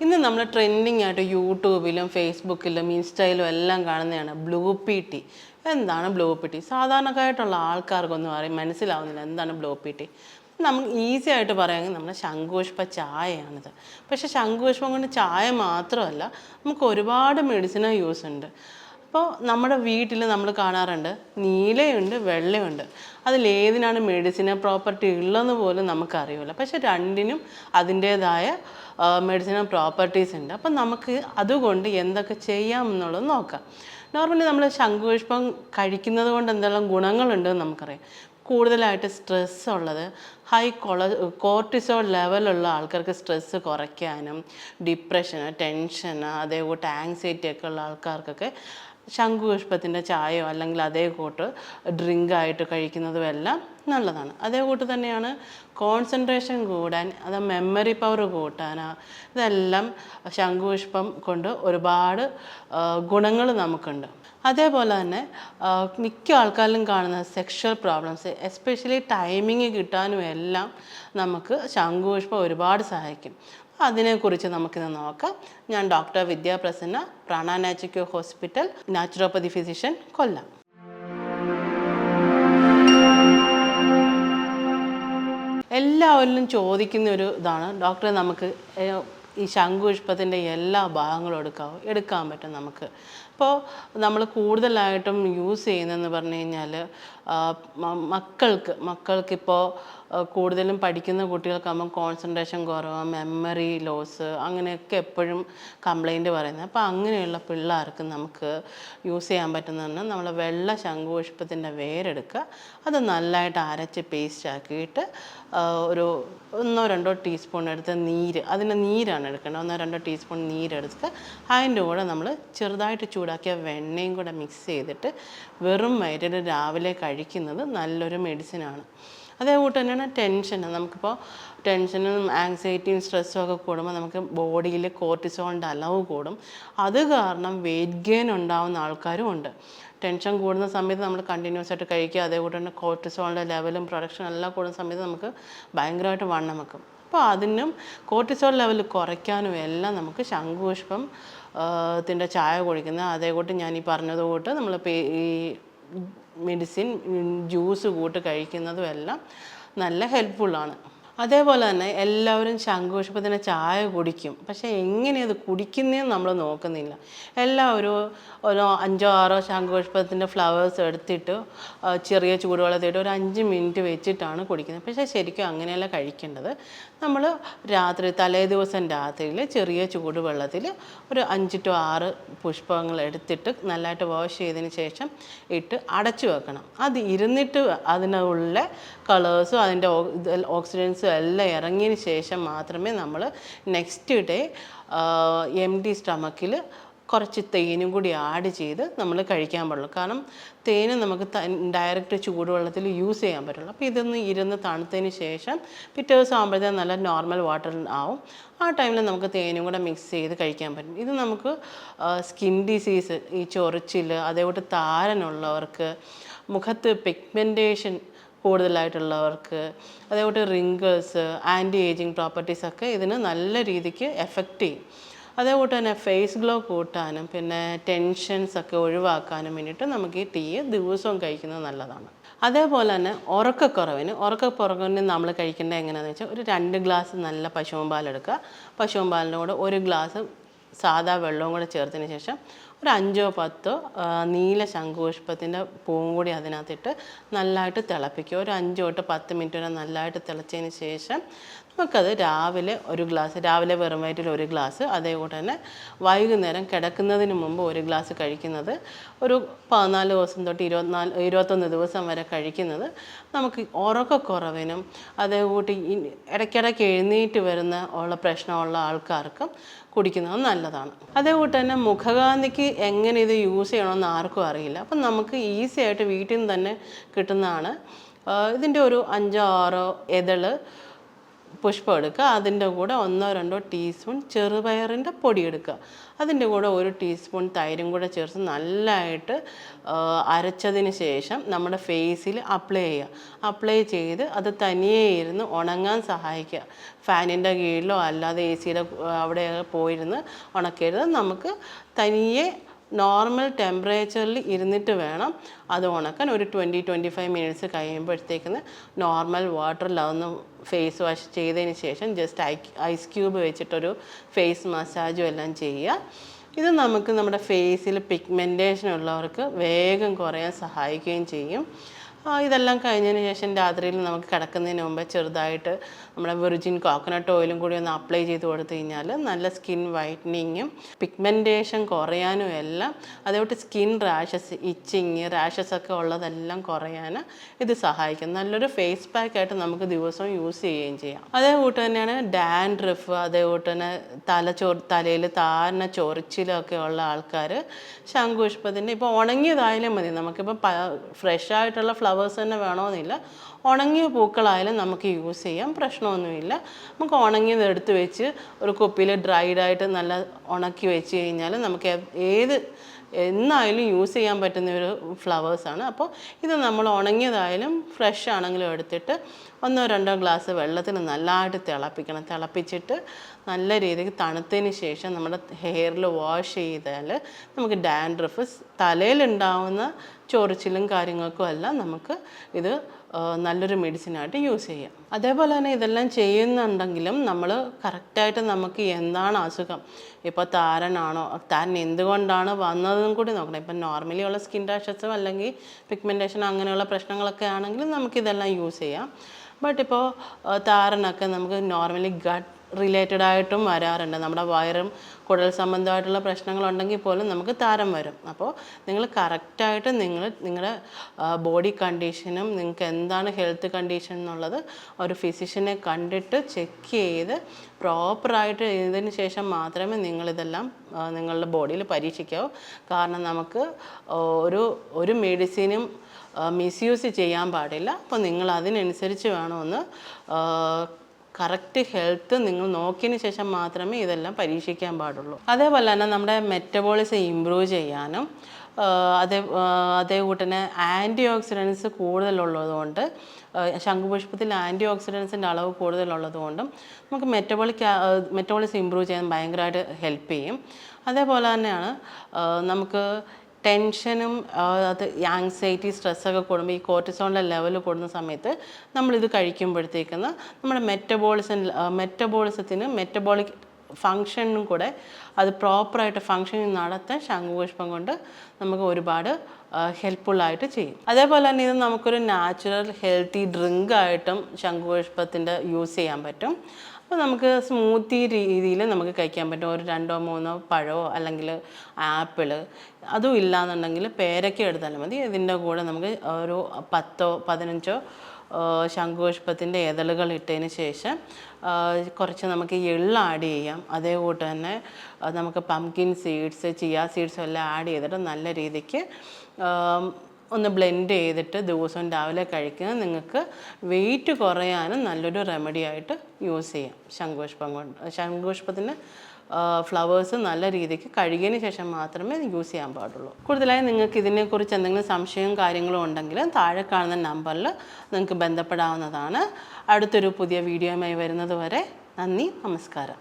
ഇന്ന് നമ്മൾ ട്രെൻഡിങ് ആയിട്ട് യൂട്യൂബിലും ഫേസ്ബുക്കിലും ഇൻസ്റ്റയിലും എല്ലാം കാണുന്നതാണ് ബ്ലൂ പി ടി. എന്താണ് ബ്ലൂ പി ടി? സാധാരണക്കാരായിട്ടുള്ള ആൾക്കാർക്കൊന്നും മനസ്സിലാവുന്നില്ല എന്താണ് ബ്ലൂ പി ടി. നമുക്ക് ഈസി ആയിട്ട് പറയാമെങ്കിൽ നമ്മുടെ ശംഖുപുഷ്പ ചായയാണിത്. പക്ഷേ ശംഖുപുഷ്പം കൊണ്ട് ചായ മാത്രമല്ല, നമുക്ക് ഒരുപാട് മെഡിസിനൽ യൂസ് ഉണ്ട്. അപ്പോൾ നമ്മുടെ വീട്ടിൽ നമ്മൾ കാണാറുണ്ട്, നീലയുണ്ട്, വെള്ളയുണ്ട്. അതിലേതിനാണ് മെഡിസിനൽ പ്രോപ്പർട്ടി ഉള്ളതെന്ന് പോലും നമുക്കറിയില്ല. പക്ഷെ രണ്ടിനും അതിൻ്റേതായ മെഡിസിനൽ പ്രോപ്പർട്ടീസ് ഉണ്ട്. അപ്പം നമുക്ക് അതുകൊണ്ട് എന്തൊക്കെ ചെയ്യാമെന്നുള്ളത് നോക്കാം. നോർമലി നമ്മൾ ശംഖുപുഷ്പം കഴിക്കുന്നത് കൊണ്ട് എന്തെല്ലാം ഗുണങ്ങളുണ്ടെന്ന് നമുക്കറിയാം. കൂടുതലായിട്ട് സ്ട്രെസ് ഉള്ളത്, കോർട്ടിസോൾ ലെവലുള്ള ആൾക്കാർക്ക് സ്ട്രെസ്സ് കുറയ്ക്കാനും, ഡിപ്രഷന്, ടെൻഷന്, അതേകൂട്ട് ആങ്സൈറ്റി ഒക്കെ ഉള്ള ആൾക്കാർക്കൊക്കെ ശംഖുപുഷ്പത്തിൻ്റെ ചായയോ അല്ലെങ്കിൽ അതേ കൂട്ട് ഡ്രിങ്കായിട്ട് കഴിക്കുന്നതും എല്ലാം നല്ലതാണ്. അതേ കൂട്ട് തന്നെയാണ് കോൺസെൻട്രേഷൻ കൂടാൻ, അത് മെമ്മറി പവർ കൂട്ടാനാ, ഇതെല്ലാം ശംഖുപുഷ്പം കൊണ്ട് ഒരുപാട് ഗുണങ്ങൾ നമുക്കുണ്ട്. അതേപോലെ തന്നെ മിക്ക ആൾക്കാരിലും കാണുന്ന സെക്ഷൽ പ്രോബ്ലംസ്, എസ്പെഷ്യലി ടൈമിങ് കിട്ടാനും എല്ലാം നമുക്ക് ശംഖുപുഷ്പം ഒരുപാട് സഹായിക്കും. അതിനെക്കുറിച്ച് നമുക്കിന്ന് നോക്കാം. ഞാൻ doctor Vidya Prasanna, Prana natural hospital, naturopathy physician, Kollam. എല്ലാവരിലും ചോദിക്കുന്ന ഒരു ഇതാണ്, ഡോക്ടറെ നമുക്ക് ഈ ശംഖുപുഷ്പത്തിൻ്റെ എല്ലാ ഭാഗങ്ങളും എടുക്കാൻ പറ്റും നമുക്ക്. അപ്പോൾ നമ്മൾ കൂടുതലായിട്ടും യൂസ് ചെയ്യുന്നതെന്ന് പറഞ്ഞു കഴിഞ്ഞാൽ മക്കൾക്കിപ്പോൾ കൂടുതലും പഠിക്കുന്ന കുട്ടികൾക്കാകുമ്പോൾ കോൺസെൻട്രേഷൻ കുറവ്, മെമ്മറി ലോസ്, അങ്ങനെയൊക്കെ എപ്പോഴും കംപ്ലൈൻറ്റ് പറയുന്നത്. അപ്പോൾ അങ്ങനെയുള്ള പിള്ളേർക്ക് നമുക്ക് യൂസ് ചെയ്യാൻ പറ്റുന്നതാണ് നമ്മൾ വെള്ള ശംഖുപുഷ്പത്തിൻ്റെ വേരെടുക്കുക. അത് നല്ലതായിട്ട് അരച്ച് പേസ്റ്റ് ആക്കിയിട്ട് ഒരു 1-2 ടീസ്പൂൺ എടുത്ത് അതിൻ്റെ നീരാണ് എടുക്കേണ്ടത്. 1-2 ടീസ്പൂൺ നീരെടുത്ത് അതിൻ്റെ കൂടെ നമ്മൾ ചെറുതായിട്ട് ചൂടാക്കിയ വെണ്ണയും കൂടെ മിക്സ് ചെയ്തിട്ട് വെറും വയറ്റിൽ രാവിലെ കഴിക്കുന്നത് നല്ലൊരു മെഡിസിനാണ്. അതേകൂട്ട് തന്നെയാണ് നമുക്കിപ്പോൾ ടെൻഷനും ആങ്സൈറ്റിയും സ്ട്രെസ്സും ഒക്കെ കൂടുമ്പോൾ നമുക്ക് ബോഡിയിൽ കോർട്ടിസോളിൻ്റെ അളവ് കൂടും. അത് കാരണം വെയിറ്റ് ഗെയിൻ ഉണ്ടാകുന്ന ആൾക്കാരും ഉണ്ട്. ടെൻഷൻ കൂടുന്ന സമയത്ത് നമ്മൾ കണ്ടിന്യൂസ് ആയിട്ട് കഴിക്കുക, അതേകൂട്ട് തന്നെ കോർട്ടിസോളിൻ്റെ ലെവലും പ്രൊഡക്ഷനും എല്ലാം കൂടുന്ന സമയത്ത് നമുക്ക് ഭയങ്കരമായിട്ട് വണ്ണം വെക്കും. അപ്പോൾ അതിനും കോർട്ടിസോൾ ലെവൽ കുറയ്ക്കാനും എല്ലാം നമുക്ക് ശംഖുപുഷ്പം ത്തിൻ്റെ ചായ കുടിക്കുന്നത്, അതേകൂട്ട് ഞാൻ ഈ പറഞ്ഞതുകൂട്ട് നമ്മൾ ഈ മെഡിസിൻ ജ്യൂസ് കൂട്ട് കഴിക്കുന്നതും എല്ലാം നല്ല ഹെൽപ്ഫുള്ളാണ്. അതേപോലെ തന്നെ എല്ലാവരും ശംഖുപുഷ്പത്തിൻ്റെ ചായ കുടിക്കും, പക്ഷേ എങ്ങനെയത് കുടിക്കുന്നതെന്ന് നമ്മൾ നോക്കുന്നില്ല. എല്ലാവരും ഒരു 5-6 ശംഖുപുഷ്പത്തിൻ്റെ ഫ്ലവേഴ്സ് എടുത്തിട്ട് ചെറിയ ചൂടുവെള്ളത്തിട്ട് ഒരു 5 മിനിറ്റ് വെച്ചിട്ടാണ് കുടിക്കുന്നത്. പക്ഷേ ശരിക്കും അങ്ങനെയല്ല കഴിക്കേണ്ടത്. നമ്മൾ തലേ ദിവസം രാത്രിയിൽ ചെറിയ ചൂടുവെള്ളത്തിൽ ഒരു 5-6 പുഷ്പങ്ങൾ എടുത്തിട്ട് നല്ലതായിട്ട് വാഷ് ചെയ്തതിന് ശേഷം ഇട്ട് അടച്ചു വെക്കണം. അത് ഇരുന്നിട്ട് അതിനുള്ള കളേഴ്സും അതിൻ്റെ ഓക്സിഡൻസും എല്ലാം ഇറങ്ങിയതിന് ശേഷം മാത്രമേ നമ്മൾ നെക്സ്റ്റ് ഡേ എംപ്റ്റി സ്റ്റമക്കിൽ കുറച്ച് തേനും കൂടി ആഡ് ചെയ്ത് നമ്മൾ കഴിക്കാൻ പാടുള്ളൂ. കാരണം തേന് നമുക്ക് ഡയറക്റ്റ് ചൂടുവെള്ളത്തിൽ യൂസ് ചെയ്യാൻ പറ്റുള്ളൂ. അപ്പോൾ ഇതൊന്ന് ഇരുന്ന് തണുത്തതിന് ശേഷം പിറ്റേ ദിവസം ആകുമ്പോഴത്തേക്കും നല്ല നോർമൽ വാട്ടർ ആവും. ആ ടൈമിൽ നമുക്ക് തേനും കൂടെ മിക്സ് ചെയ്ത് കഴിക്കാൻ പറ്റും. ഇത് നമുക്ക് സ്കിൻ ഡിസീസ്, ഈ ചൊറിച്ചിൽ, അതേപോലെ താരനുള്ളവർക്ക്, മുഖത്ത് പിഗ്മെൻറ്റേഷൻ കൂടുതലായിട്ടുള്ളവർക്ക്, അതേപോലെ റിങ്കിൾസ്, ആൻറ്റി ഏജിങ് പ്രോപ്പർട്ടീസൊക്കെ ഇതിന് നല്ല രീതിക്ക് എഫക്റ്റ് ചെയ്യും. അതേപോലെ തന്നെ ഫേസ് ഗ്ലോ കൂട്ടാനും പിന്നെ ടെൻഷൻസൊക്കെ ഒഴിവാക്കാനും വേണ്ടിയിട്ട് നമുക്ക് ഈ ടീ ദിവസവും കഴിക്കുന്നത് നല്ലതാണ്. അതേപോലെ തന്നെ ഉറക്കക്കുറവിന് നമ്മൾ കഴിക്കേണ്ടത് എങ്ങനെയാണെന്ന് വെച്ചാൽ ഒരു 2 ഗ്ലാസ് നല്ല പശുവും പാലെടുക്കുക. പശുവും പാലിൻ്റെ കൂടെ 1 ഗ്ലാസ് സാദാ വെള്ളവും കൂടെ ചേർത്തതിന് ശേഷം ഒരു 5-10 നീല ശംഖുപുഷ്പത്തിൻ്റെ പൂവും കൂടി അതിനകത്തിട്ട് നല്ലതായിട്ട് തിളപ്പിക്കുക. ഒരു 5-10 മിനിറ്റ് വരെ നല്ലതായിട്ട് തിളച്ചതിന് ശേഷം നമുക്കത് രാവിലെ വെറും വയറ്റിൽ 1 ഗ്ലാസ്, അതേപോലെ തന്നെ വൈകുന്നേരം കിടക്കുന്നതിന് മുമ്പ് 1 ഗ്ലാസ് കഴിക്കുന്നത് ഒരു 14 ദിവസം തൊട്ട് 21 ദിവസം വരെ കഴിക്കുന്നത് നമുക്ക് ഉറക്കക്കുറവിനും അതേകൂട്ടി ഇടയ്ക്കിടയ്ക്ക് എഴുന്നേറ്റ് ഉള്ള പ്രശ്നമുള്ള ആൾക്കാർക്കും കുടിക്കുന്നത് നല്ലതാണ്. അതേകൂട്ട് തന്നെ മുഖകാന്തിക്ക് എങ്ങനെ ഇത് യൂസ് ചെയ്യണമെന്ന് ആർക്കും അറിയില്ല. അപ്പം നമുക്ക് ഈസി ആയിട്ട് വീട്ടിൽ നിന്ന് തന്നെ കിട്ടുന്നതാണ്. ഇതിൻ്റെ ഒരു 5-6 ഇതൾ പുഷ്പം എടുക്കുക. അതിൻ്റെ കൂടെ 1-2 ടീസ്പൂൺ ചെറുപയറിൻ്റെ പൊടി എടുക്കുക. അതിൻ്റെ കൂടെ 1 ടീസ്പൂൺ തൈരും കൂടെ ചേർത്ത് നല്ലതായിട്ട് അരച്ചതിന് ശേഷം നമ്മുടെ ഫേസിൽ അപ്ലൈ ചെയ്യുക. അപ്ലൈ ചെയ്ത് അത് തനിയെ ഇരുന്ന് ഉണങ്ങാൻ സഹായിക്കുക. ഫാനിൻ്റെ കീഴിലോ അല്ലാതെ AC-യുടെ അവിടെ പോയിരുന്ന് ഉണക്കരുത്. നമുക്ക് തനിയെ നോർമൽ ടെമ്പറേച്ചറിൽ ഇരുന്നിട്ട് വേണം അത് ഉണക്കാൻ. ഒരു 20-25 മിനിറ്റ്സ് കഴിയുമ്പോഴത്തേക്കിന് നോർമൽ വാട്ടറിൽ അതൊന്ന് ഫേസ് വാഷ് ചെയ്തതിന് ശേഷം ജസ്റ്റ് ഐസ് ക്യൂബ് വെച്ചിട്ടൊരു ഫേസ് മസാജും എല്ലാം ചെയ്യുക. ഇത് നമുക്ക് നമ്മുടെ ഫേസിൽ പിഗ്മെൻറ്റേഷൻ ഉള്ളവർക്ക് വേഗം കുറയാൻ സഹായിക്കുകയും ചെയ്യും. ഇതെല്ലാം കഴിഞ്ഞതിന് ശേഷം രാത്രിയിൽ നമുക്ക് കിടക്കുന്നതിന് മുമ്പ് ചെറുതായിട്ട് നമ്മുടെ വെർജിൻ കോക്കനട്ട് ഓയിലും കൂടി ഒന്ന് അപ്ലൈ ചെയ്ത് കൊടുത്തു കഴിഞ്ഞാൽ നല്ല സ്കിൻ വൈറ്റനിങ്ങും പിഗ്മെൻറ്റേഷൻ കുറയാനും എല്ലാം, അതേപോലെ സ്കിൻ റാഷസ്, ഇച്ചിങ്, റാഷസ് ഒക്കെ ഉള്ളതെല്ലാം കുറയാൻ ഇത് സഹായിക്കും. നല്ലൊരു ഫേസ് പാക്കായിട്ട് നമുക്ക് ദിവസവും യൂസ് ചെയ്യുകയും ചെയ്യാം. അതേകൂട്ട് തന്നെയാണ് ഡാൻഡ്രഫ്, അതേകൂട്ട് തന്നെ തലയിൽ താരന ചൊറിച്ചിലൊക്കെ ഉള്ള ആൾക്കാർ ശംഖുപുഷ്പത്തിൻ്റെ ഇപ്പോൾ ഉണങ്ങിയതായാലും മതി. നമുക്കിപ്പോൾ ഫ്രഷ് ആയിട്ടുള്ള ഫ്ലവേഴ്സ് തന്നെ വേണമെന്നില്ല, ഉണങ്ങിയ പൂക്കളായാലും നമുക്ക് യൂസ് ചെയ്യാം, പ്രശ്നമൊന്നുമില്ല. നമുക്ക് ഉണങ്ങിയത് എടുത്ത് വെച്ച് ഒരു കുപ്പിയിൽ ഡ്രൈഡായിട്ട് നല്ല ഉണക്കി വെച്ച് കഴിഞ്ഞാൽ നമുക്ക് എന്നായാലും യൂസ് ചെയ്യാൻ പറ്റുന്ന ഒരു ഫ്ലവേഴ്സാണ്. അപ്പോൾ ഇത് നമ്മൾ ഉണങ്ങിയതായാലും ഫ്രഷ് ആണെങ്കിലും എടുത്തിട്ട് 1-2 ഗ്ലാസ് വെള്ളത്തിൽ നല്ലതായിട്ട് തിളപ്പിക്കണം. തിളപ്പിച്ചിട്ട് നല്ല രീതിക്ക് തണുത്തതിന് ശേഷം നമ്മുടെ ഹെയറിൽ വാഷ് ചെയ്താൽ നമുക്ക് ഡാൻഡ്രഫ്, തലയിലുണ്ടാവുന്ന ചൊറിച്ചിലും കാര്യങ്ങൾക്കും എല്ലാം നമുക്ക് ഇത് നല്ലൊരു മെഡിസിനായിട്ട് യൂസ് ചെയ്യാം. അതേപോലെ തന്നെ ഇതെല്ലാം ചെയ്യുന്നുണ്ടെങ്കിലും നമ്മൾ കറക്റ്റായിട്ട് നമുക്ക് എന്താണ് അസുഖം, ഇപ്പോൾ താരനാണോ, താരൻ എന്തുകൊണ്ടാണ് വന്നതെന്നും കൂടി നോക്കണം. ഇപ്പം നോർമലി ഉള്ള സ്കിൻ റാഷസോ അല്ലെങ്കിൽ പിഗ്മെൻറ്റേഷൻ അങ്ങനെയുള്ള പ്രശ്നങ്ങളൊക്കെ ആണെങ്കിലും നമുക്കിതെല്ലാം യൂസ് ചെയ്യാം. ബട്ട് ഇപ്പോൾ താരനൊക്കെ നമുക്ക് നോർമലി ഗട്ട് റിലേറ്റഡ് ആയിട്ടും വരാറുണ്ട്. നമ്മുടെ വയറും കുടൽ സംബന്ധമായിട്ടുള്ള പ്രശ്നങ്ങളുണ്ടെങ്കിൽ പോലും നമുക്ക് താരം വരും. അപ്പോൾ നിങ്ങൾ കറക്റ്റായിട്ട് നിങ്ങളുടെ ബോഡി കണ്ടീഷനും നിങ്ങൾക്ക് എന്താണ് ഹെൽത്ത് കണ്ടീഷൻ എന്നുള്ളത് ഒരു ഫിസിഷ്യനെ കണ്ടിട്ട് ചെക്ക് ചെയ്ത് പ്രോപ്പറായിട്ട് ഇതിന് ശേഷം മാത്രമേ നിങ്ങളിതെല്ലാം നിങ്ങളുടെ ബോഡിയിൽ പരീക്ഷിക്കാവൂ. കാരണം നമുക്ക് ഒരു മെഡിസിനും മിസ്യൂസ് ചെയ്യാൻ പാടില്ല. അപ്പോൾ നിങ്ങൾ അതിനനുസരിച്ച് വേണമെന്ന് കറക്റ്റ് ഹെൽത്ത് നിങ്ങൾ നോക്കിയതിന് ശേഷം മാത്രമേ ഇതെല്ലാം പരീക്ഷിക്കാൻ പാടുള്ളൂ. അതേപോലെ തന്നെ നമ്മുടെ മെറ്റബോളിസം ഇമ്പ്രൂവ് ചെയ്യാനും അതേകൂട്ട് തന്നെ ആൻറ്റി ഓക്സിഡൻസ് കൂടുതലുള്ളതുകൊണ്ട്, ശംഖുപുഷ്പത്തിൽ ആൻറ്റി ഓക്സിഡൻസിൻ്റെ അളവ് കൂടുതലുള്ളതുകൊണ്ടും നമുക്ക് മെറ്റബോളിസം ഇമ്പ്രൂവ് ചെയ്യാൻ ഭയങ്കരമായിട്ട് ഹെൽപ്പ് ചെയ്യും. അതേപോലെ തന്നെയാണ് നമുക്ക് ടെൻഷനും ആങ്സൈറ്റി, സ്ട്രെസ്സൊക്കെ കൂടുമ്പോൾ ഈ കോർട്ടിസോളിൻ്റെ ലെവൽ കൂടുന്ന സമയത്ത് നമ്മളിത് കഴിക്കുമ്പോഴത്തേക്കുന്ന നമ്മുടെ മെറ്റബോളിസത്തിന് മെറ്റബോളിക് ഫങ്ഷനും കൂടെ അത് പ്രോപ്പറായിട്ട് ഫങ്ഷൻ നടത്താൻ ശംഖുപുഷ്പം കൊണ്ട് നമുക്ക് ഒരുപാട് ഹെൽപ്ഫുള്ളായിട്ട് ചെയ്യും. അതേപോലെ തന്നെ ഇത് നമുക്കൊരു നാച്ചുറൽ ഹെൽത്തി ഡ്രിങ്കായിട്ടും ശംഖുപുഷ്പത്തിൻ്റെ യൂസ് ചെയ്യാൻ പറ്റും. അപ്പോൾ നമുക്ക് സ്മൂത്തി രീതിയിൽ നമുക്ക് കഴിക്കാൻ പറ്റും. ഒരു 2-3 പഴമോ അല്ലെങ്കിൽ ആപ്പിള്, അതും ഇല്ലയെന്നുണ്ടെങ്കിൽ പേരയ്ക്ക എടുത്താലും മതി. ഇതിൻ്റെ കൂടെ നമുക്ക് ഒരു 10-15 ശംഖുപുഷ്പത്തിൻ്റെ ഇതളുകൾ ഇട്ടതിന് ശേഷം കുറച്ച് നമുക്ക് എള്ള് ആഡ് ചെയ്യാം. അതേകൂട്ട് തന്നെ നമുക്ക് പംകിൻ സീഡ്സ്, ചിയ സീഡ്സും എല്ലാം ആഡ് ചെയ്തിട്ട് നല്ല രീതിക്ക് ഒന്ന് ബ്ലെൻഡ് ചെയ്തിട്ട് ദിവസവും രാവിലെ കഴിക്കുന്നത് നിങ്ങൾക്ക് വെയിറ്റ് കുറയാനും നല്ലൊരു റെമഡി ആയിട്ട് യൂസ് ചെയ്യാം. ശംഖുപുഷ്പത്തിൻ്റെ ഫ്ലവേഴ്സ് നല്ല രീതിക്ക് കഴുകിയതിന് ശേഷം മാത്രമേ യൂസ് ചെയ്യാൻ പാടുള്ളൂ. കൂടുതലായി നിങ്ങൾക്ക് ഇതിനെക്കുറിച്ച് എന്തെങ്കിലും സംശയവും കാര്യങ്ങളും ഉണ്ടെങ്കിൽ താഴെ കാണുന്ന നമ്പറിൽ നിങ്ങൾക്ക് ബന്ധപ്പെടാവുന്നതാണ്. അടുത്തൊരു പുതിയ വീഡിയോയുമായി വരുന്നത് വരെ നന്ദി, നമസ്കാരം.